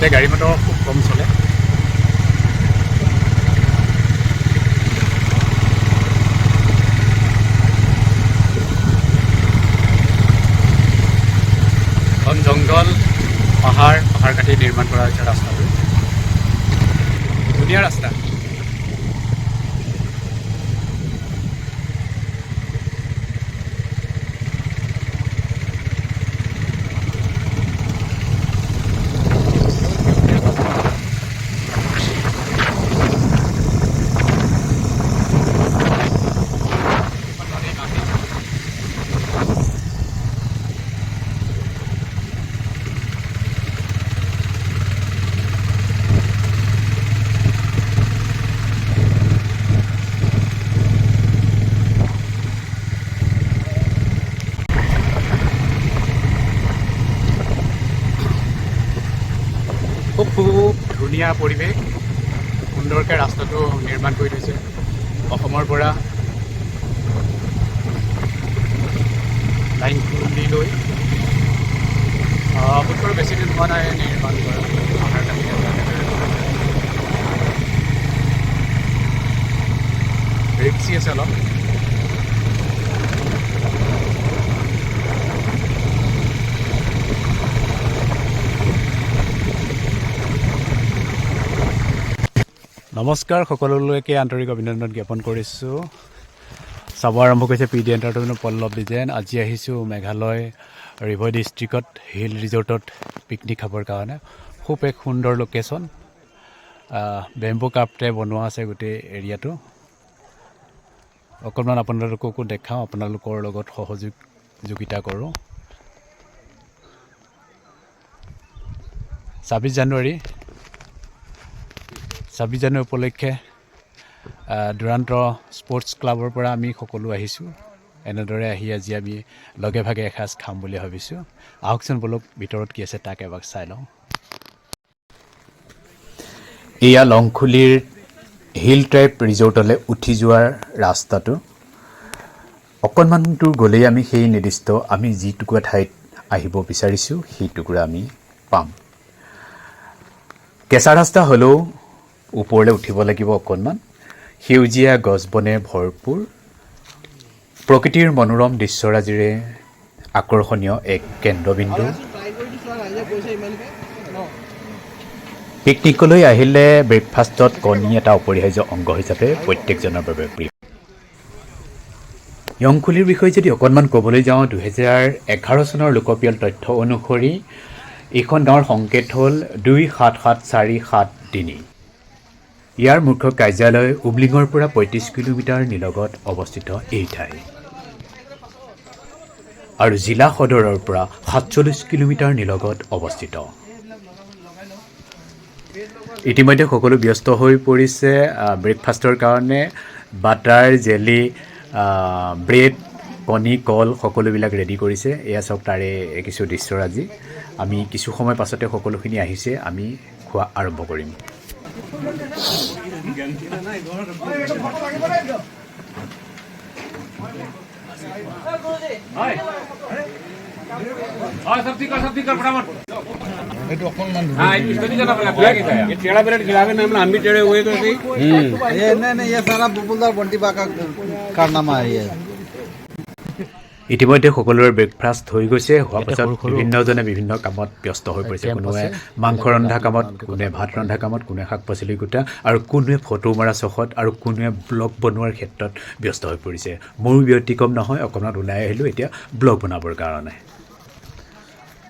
ইয়াতে গাড়ী মটৰ খুব কম চলে। ঘন জংঘল, পাহাৰ কাটি নিৰ্মাণ কৰা হৈছে ৰাস্তাটো। ধুনীয়া ৰাস্তা। খুব ধুনীয়া পৰিৱেশ, সুন্দৰকৈ ৰাস্তাটো নিৰ্মাণ কৰি থৈছে। অসমৰ পৰা লাইন খুলি লৈ বোধকৰো বেছি দিন হোৱা নাই নিৰ্মাণ কৰা। পাহাৰ কাটি ৰিক্সি আছে অলপ। নমস্কাৰ, সকলোলৈকে আন্তৰিক অভিনন্দন জ্ঞাপন কৰিছোঁ। চাব আৰম্ভ কৰিছে P D entertainment Pallav design. আজি আহিছোঁ মেঘালয় ৰিভাৰ ডিষ্ট্ৰিক্টত হিল ৰিজৰ্টত পিকনিক খাবৰ কাৰণে। খুব এক সুন্দৰ লোকেশ্যন। বেম্বু কাৰ্পেৰে বনোৱা আছে গোটেই এৰিয়াটো। অকণমান আপোনালোককো দেখাওঁ, আপোনালোকৰ লগত সহযোগিতা কৰোঁ। 26 জানুৱাৰী উপলক্ষে দুৰান্ত স্পৰ্টছ ক্লাবৰ পৰা আমি সকলো আহিছোঁ। এনেদৰে আহি আজি আমি লগে ভাগে এসাঁজ খাম বুলি ভাবিছোঁ। আহকচোন বলক ভিতৰত কি আছে তাক এবাৰ চাই লওঁ। এয়া লংখুলিৰ হিল ট্ৰাইব ৰিজৰ্টলৈ উঠি যোৱাৰ ৰাস্তাটো। অকণমান দূৰ গ'লেই আমি সেই নিৰ্দিষ্ট আমি যিটুকুৰা ঠাইত আহিব বিচাৰিছোঁ সেইটুকুৰা আমি পাম। কেঁচা ৰাস্তা হ'লেও ওপৰলৈ উঠিব লাগিব অকণমান। সেউজীয়া গছ বনে ভৰপূৰ, প্ৰকৃতিৰ মনোৰম দৃশ্যৰাজিৰে আকৰ্ষণীয় এক কেন্দ্ৰবিন্দু। পিকনিকলৈ আহিলে ব্ৰেকফাষ্টত কণী এটা অপৰিহাৰ্য অংগ হিচাপে প্ৰত্যেকজনৰ বাবে প্ৰিয়। লংখুলিৰ বিষয়ে যদি অকণমান ক'বলৈ যাওঁ, 2011 চনৰ লোকপিয়ল তথ্য অনুসৰি এইখন গাঁৱৰ সংকেত হ'ল 27743। ইয়াৰ মুখ্য কাৰ্যালয় উবলিঙৰ পৰা 35 কিলোমিটাৰ নিলগত অৱস্থিত এই ঠাই, আৰু জিলা সদৰৰ পৰা 47 কিলোমিটাৰ নিলগত অৱস্থিত। ইতিমধ্যে সকলো ব্যস্ত হৈ পৰিছে ব্ৰেকফাষ্টৰ কাৰণে। বাটাৰ, জেলি, ব্ৰেড, কণী, কল সকলোবিলাক ৰেডি কৰিছে। এয়া চাওক তাৰে কিছু দৃশ্যৰাজি। আমি কিছু সময় পাছতে সকলোখিনি আহিছে, আমি খোৱা আৰম্ভ কৰিম। ইতিমধ্যে সকলোৰে ব্ৰেকফাষ্ট হৈ গৈছে। হোৱাৰ পাছত বিভিন্নজনে বিভিন্ন কামত ব্যস্ত হৈ পৰিছে। কোনোৱে মাংস ৰন্ধা কামত, কোনোৱে ভাত ৰন্ধা কামত, কোনোৱে শাক পাচলি গোটা, আৰু কোনোৱে ফটো মৰা চখত, আৰু কোনোৱে ব্লগ বনোৱাৰ ক্ষেত্ৰত ব্যস্ত হৈ পৰিছে। মোৰো ব্যতিক্ৰম নহয়, অকণমান ওলাই আহিলোঁ এতিয়া ব্লগ বনাবৰ কাৰণে।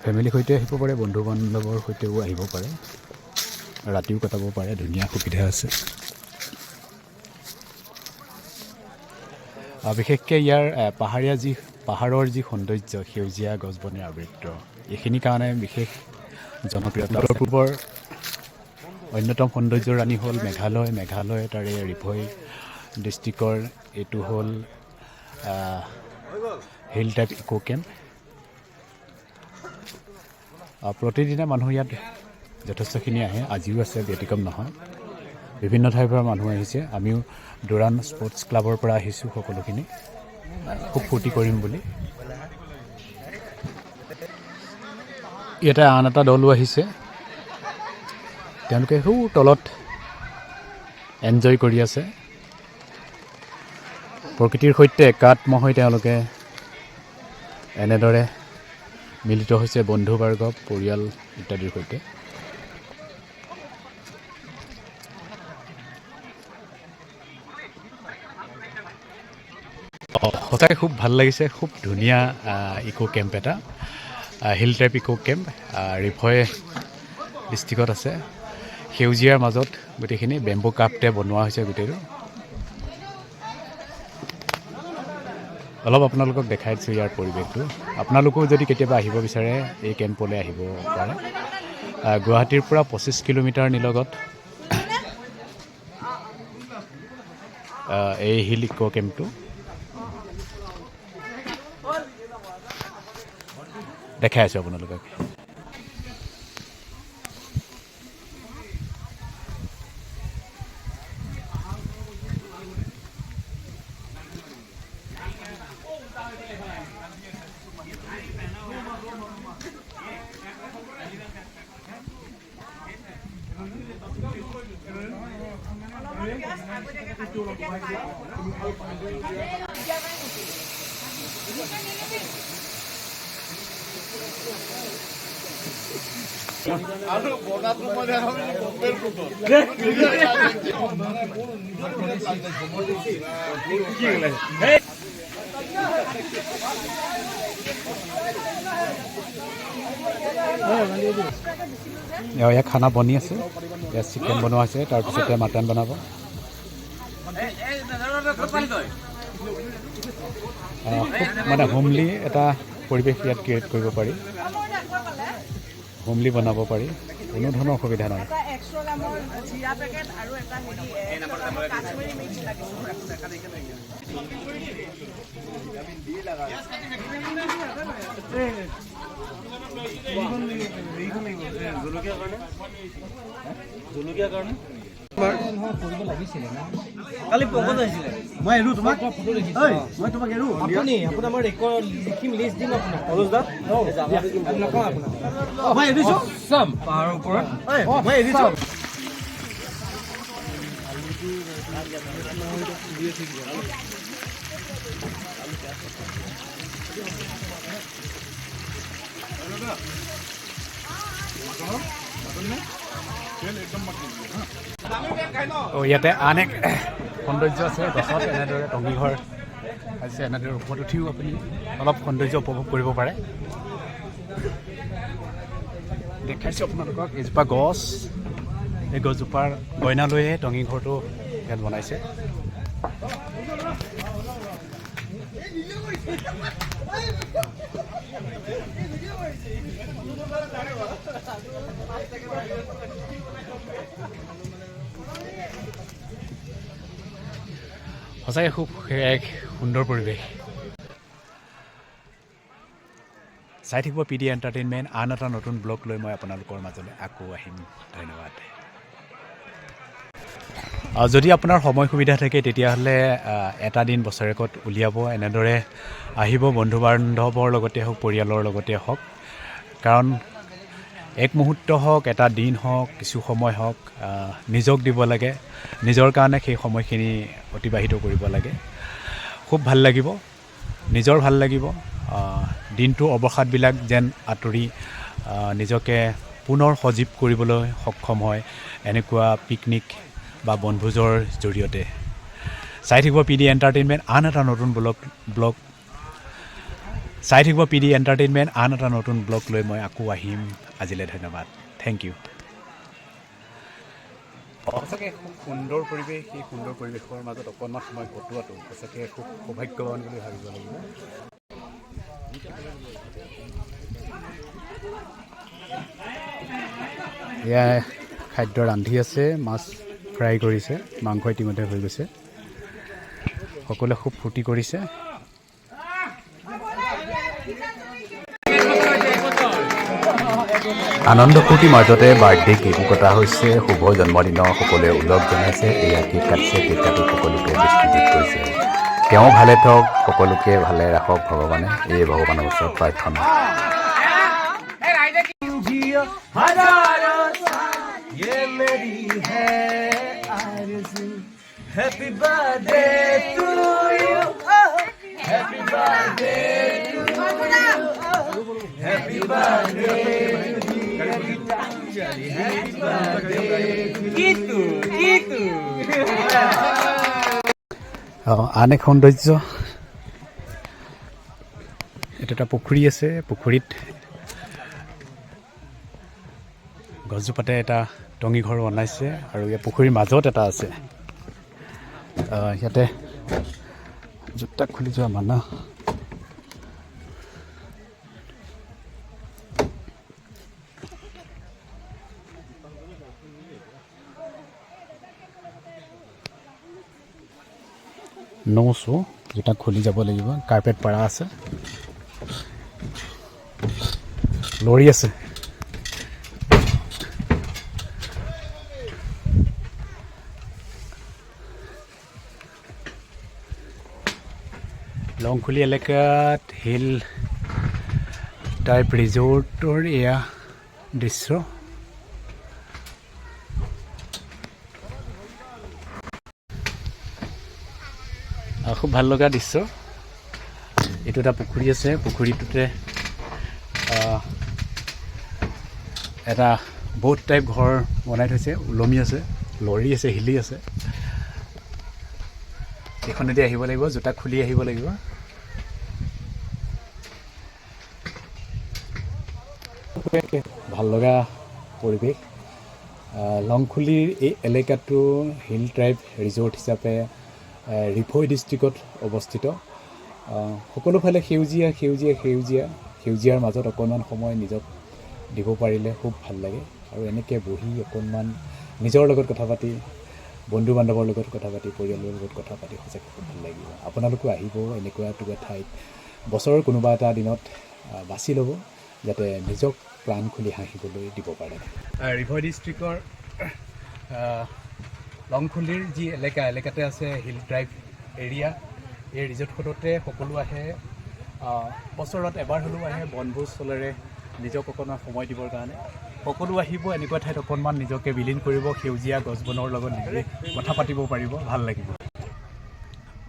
ফেমিলিৰ সৈতে আহিব পাৰে, বন্ধু বান্ধৱৰ সৈতেও আহিব পাৰে, ৰাতিও কটাব পাৰে, ধুনীয়া সুবিধা আছে। বিশেষকৈ ইয়াৰ পাহাৰৰ যি সৌন্দৰ্য, সেউজীয়া গছ বনে আবৃত, এইখিনিৰ কাৰণে বিশেষ জনপ্ৰিয়তা। উত্তৰ পূবৰ অন্যতম সৌন্দৰ্যৰ ৰাণী হ'ল মেঘালয়, তাৰে ৰিভই ডিষ্ট্ৰিক্টৰ এইটো হ'ল হিল টাইপ ইক' কেম্প। প্ৰতিদিনে মানুহ ইয়াত যথেষ্টখিনি আহে, আজিও আছে, ব্যতিক্ৰম নহয়। বিভিন্ন ঠাইৰ পৰা মানুহ আহিছে। আমিও দুৰাণ স্পৰ্টছ ক্লাবৰ পৰা আহিছোঁ সকলোখিনি, খুব ফূৰ্তি কৰিম বুলি। ইয়াতে আন এটা দলো আহিছে, তেওঁলোকে সৌ তলত এনজয় কৰি আছে। প্ৰকৃতিৰ সৈতে একাত্ম হৈ তেওঁলোকে এনেদৰে মিলিত হৈছে বন্ধুবৰ্গ, পৰিয়াল ইত্যাদিৰ সৈতে। সঁচাকৈ খুব ভাল লাগিছে। খুব ধুনীয়া ইক' কেম্প এটা, হিল টাইপ ইক' কেম্প, ৰিফয় ডিষ্ট্ৰিক্টত আছে। সেউজীয়াৰ মাজত গোটেইখিনি বেম্বু কাপতে বনোৱা হৈছে গোটেইটো। অলপ আপোনালোকক দেখাই দিছোঁ ইয়াৰ পৰিৱেশটো। আপোনালোকেও যদি কেতিয়াবা আহিব বিচাৰে এই কেম্পলৈ আহিব পাৰে। গুৱাহাটীৰ পৰা 25 কিলোমিটাৰ নিলগত এই হিল ইক' কেম্পটো। দেখাই আছোঁ আপোনালোকক। ইয়াত খানা বনি আছে, ইয়াত চিকেন বনোৱা হৈছে, তাৰপিছতে মাটন বনাব। খুব মানে হোমলি এটা পৰিৱেশ ইয়াত ক্ৰিয়েট কৰিব পাৰি, হোমলি বনাব পাৰি, কোনো ধৰণৰ অসুবিধা নাই। কালি পকত আহিছিলে, মই এৰো তোমাক ফটো দেখিছো, মই তোমাক এৰো আপুনি আপোনাৰ মই ৰেকৰ্ড লিখিম, লিষ্ট দিম আপোনাক। অনুজদা নকওঁ আপোনাক, মই এৰিছো চাম পাহাৰৰ ওপৰত, মই এৰিছো। ইয়াতে আন এক সৌন্দৰ্য আছে, গছত এনেদৰে টঙিঘৰ আছে, এনেদৰে ওপৰত উঠিও আপুনি অলপ সৌন্দৰ্য উপভোগ কৰিব পাৰে। দেখাইছোঁ আপোনালোকক এজোপা গছ, এই গছজোপাৰ গইনা লৈয়ে টঙিঘৰটো ইয়াত বনাইছে। সঁচাকৈ খুব এক সুন্দৰ পৰিৱেশ। চাই থাকিব PD এণ্টাৰটেইনমেণ্ট। আন এটা নতুন ব্লগ লৈ মই আপোনালোকৰ মাজলৈ আকৌ আহিম। ধন্যবাদ। যদি আপোনাৰ সময় সুবিধা থাকে তেতিয়াহ'লে এটা দিন বছৰেকত উলিয়াব, এনেদৰে আহিব, বন্ধু বান্ধৱৰ লগতে হওক, পৰিয়ালৰ লগতে হওক। কাৰণ এক মুহূৰ্ত হওক, এটা দিন হওক, কিছু সময় হওক, নিজক দিব লাগে, নিজৰ কাৰণে সেই সময়খিনি অতিবাহিত কৰিব লাগে। খুব ভাল লাগিব, নিজৰ ভাল লাগিব। দিনটোৰ অৱসাদবিলাক যেন আঁতৰি নিজকে পুনৰ সজীৱ কৰিবলৈ সক্ষম হয় এনেকুৱা পিকনিক বা বনভোজৰ জৰিয়তে। চাই থাকিব PD এণ্টাৰটেইনমেণ্ট। আন এটা নতুন ব্লগ চাই থাকিব PD এণ্টাৰটেইনমেণ্ট। আন এটা নতুন ব্লগ লৈ মই আকৌ আহিম। আজিলৈ ধন্যবাদ। Thank you. সঁচাকৈ খুব সুন্দৰ পৰিৱেশ। এই সুন্দৰ পৰিৱেশৰ মাজত অকণমান সময় কটোৱাটো সঁচাকৈ খুব সৌভাগ্যৱান বুলি ভাবিব লাগিব। এয়া খাদ্য ৰান্ধি আছে, মাছ ফ্ৰাই কৰিছে, মাংস ইতিমধ্যে হৈ গৈছে। সকলোৱে খুব ফূৰ্তি কৰিছে। আনন্দ ফূৰ্তিৰ মাজতে বাৰ্থডে কেকো কটা হৈছে। শুভ জন্মদিনৰ সকলোৱে ওলগ জনাইছে। এয়া কেক কাটিছে, কেক কাটি সকলোকে ডিষ্ট্ৰিবিউট কৰিছে। তেওঁ ভালে থাকক, সকলোকে ভালে ৰাখক ভগৱানে, এই ভগৱানৰ ওচৰত প্ৰাৰ্থনা। ये मेरी है आरज़ू happy birthday to you happy birthday to you happy birthday happy birthday किटू আন এক সৌন্দৰ্য এটা এটা পুখুৰী আছে পুখুৰীত গছজোপাতে এটা টঙি ঘৰ বনাইছে আৰু এই পুখুৰীৰ মাজত এটা আছে ইয়াতে জোতা খুলি যোৱা মানা নৌছো জোতা খুলি যাব লাগিব কাৰ্পেট পাৰা আছে লৰি আছে লংখুলি এলেকাত হিল টাইপ ৰিজৰ্টৰ এয়া দৃশ্য খুব ভাল লগা দৃশ্য এইটো এটা পুখুৰী আছে পুখুৰীটোতে এটা বহুত টাইপ ঘৰ বনাই থৈছে ওলমি আছে লৰি আছে হিলি আছে এইখনেদি আহিব লাগিব জোতা খুলি আহিব লাগিব ভাল লগা পৰিৱেশ লংখুলিৰ এই এলেকাটো হিল ট্ৰাইব ৰিজৰ্ট হিচাপে ৰিফৈ ডিষ্ট্ৰিক্টত অৱস্থিত সকলোফালে সেউজীয়া সেউজীয়া সেউজীয়া সেউজীয়াৰ মাজত অকণমান সময় নিজক দিব পাৰিলে খুব ভাল লাগে আৰু এনেকৈ বহি অকণমান নিজৰ লগত কথা পাতি বন্ধু বান্ধৱৰ লগত কথা পাতি পৰিয়ালৰ লগত কথা পাতি সঁচাকৈ খুব ভাল লাগিব আপোনালোকো আহিব এনেকুৱা এটা ঠাইত বছৰৰ কোনোবা এটা দিনত বাছি ল'ব যাতে নিজক প্ৰাণ খুলি হাঁহিবলৈ দিব পাৰে ৰিফৈ ডিষ্ট্ৰিক্টৰ লংখুলিৰ যি এলেকাতে আছে হিল ট্ৰাইব এৰিয়া এই ৰিজৰ্টখনতে সকলো আহে বছৰত এবাৰ হ'লেও আহে বনভোজস্থলেৰে নিজক অকণমান সময় দিবৰ কাৰণে সকলো আহিব এনেকুৱা ঠাইত অকণমান নিজকে বিলীন কৰিব সেউজীয়া গছ বনৰ লগত নিজে কথা পাতিব পাৰিব ভাল লাগিব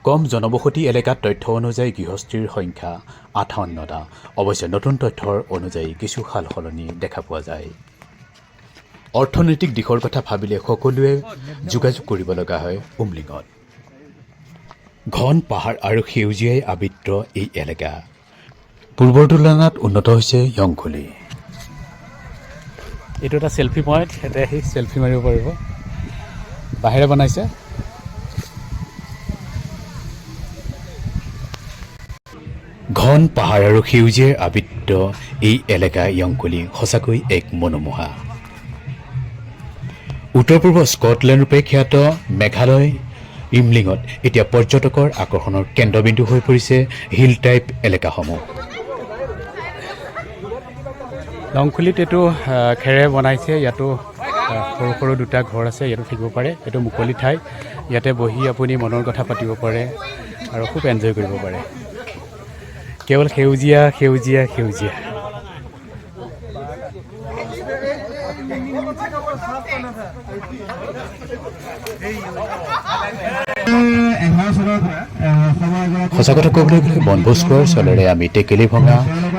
কম জনবসতি এলেকাত তথ্য অনুযায়ী গৃহস্থীৰ সংখ্যা 58টা অৱশ্যে নতুন তথ্যৰ অনুযায়ী কিছু সাল সলনি দেখা পোৱা যায় অৰ্থনৈতিক দিশৰ কথা ভাবিলে সকলোৱে যোগাযোগ কৰিব লগা হয় উমলিঙত ঘন পাহাৰ আৰু সেউজীয়াই আবৃত এই এলেকা পূৰ্বৰ তুলনাত উন্নত হৈছে লংখুলি এইটো এটা চেলফি পইণ্ট ইয়াতে আহি চেলফি মাৰিব পাৰিব বাহিৰে বনাইছে ঘন পাহাৰ আৰু সেউজীয়াই আবৃত এই এলেকা লংখুলি সঁচাকৈ এক মনোমোহা উত্তৰ পূৰ্ব স্কটলেণ্ড ৰূপে খ্যাত মেঘালয় ইমলিঙত এতিয়া পৰ্যটকৰ আকৰ্ষণৰ কেন্দ্ৰবিন্দু হৈ পৰিছে হিল টাইপ এলেকাসমূহ লংখুলিত এইটো খেৰে বনাইছে ইয়াতো সৰু সৰু দুটা ঘৰ আছে ইয়াতো থাকিব পাৰে এইটো মুকলি ঠাই ইয়াতে বহি আপুনি মনৰ কথা পাতিব পাৰে আৰু খুব এনজয় কৰিব পাৰে কেৱল সেউজীয়া সেউজীয়া সেউজীয়া সঁচা কথা ক'বলৈ গ'লে বনভোজ খোৱাৰ চলেৰে আমি টেকেলি ভঙা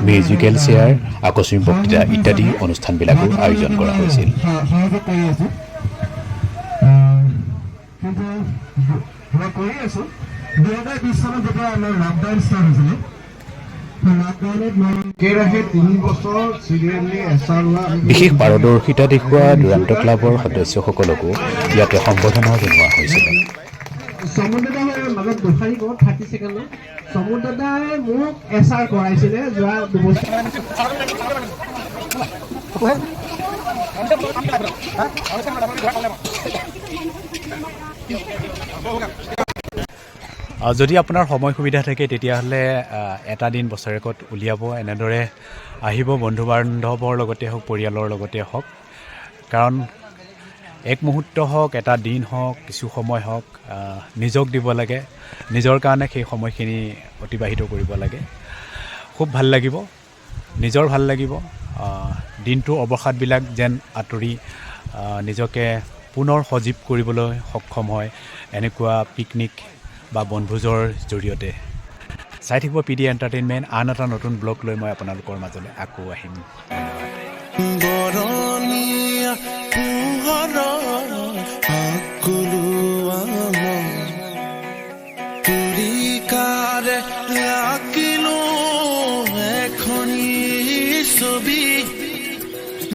মিউজিকেল চেয়াৰ আকস্মিক বক্তৃতা ইত্যাদি অনুষ্ঠানবিলাকো আয়োজন কৰা হৈছিল বিশেষ পাৰদৰ্শিতা দেখুওৱা দুৰান্ত ক্লাবৰ সদস্যসকলকো ইয়াতে সম্বৰ্ধনা জনোৱা হৈছিল মাজত গোসাঁনী কওঁ 30 ছেকেণ্ড সমুদ দাদাই মোক এছআৰ কৰাইছিলে যোৱা দুবছৰ যদি আপোনাৰ সময় সুবিধা থাকে তেতিয়াহ'লে এটা দিন বছৰেকত উলিয়াব এনেদৰে আহিব বন্ধু বান্ধৱৰ লগতে হওক পৰিয়ালৰ লগতে হওক কাৰণ এক মুহূৰ্ত হওক এটা দিন হওক কিছু সময় হওক নিজক দিব লাগে নিজৰ কাৰণে সেই সময়খিনি অতিবাহিত কৰিব লাগে খুব ভাল লাগিব নিজৰ ভাল লাগিব দিনটোৰ অৱসাদবিলাক যেন আঁতৰি নিজকে পুনৰ সজীৱ কৰিবলৈ সক্ষম হয় এনেকুৱা পিকনিক বা বনভোজৰ জৰিয়তে। চাই থাকিব PD এণ্টাৰটেইনমেণ্ট। আন এটা নতুন ব্লগ লৈ মই আপোনালোকৰ মাজলৈ আকৌ আহিম। ধন্যবাদ।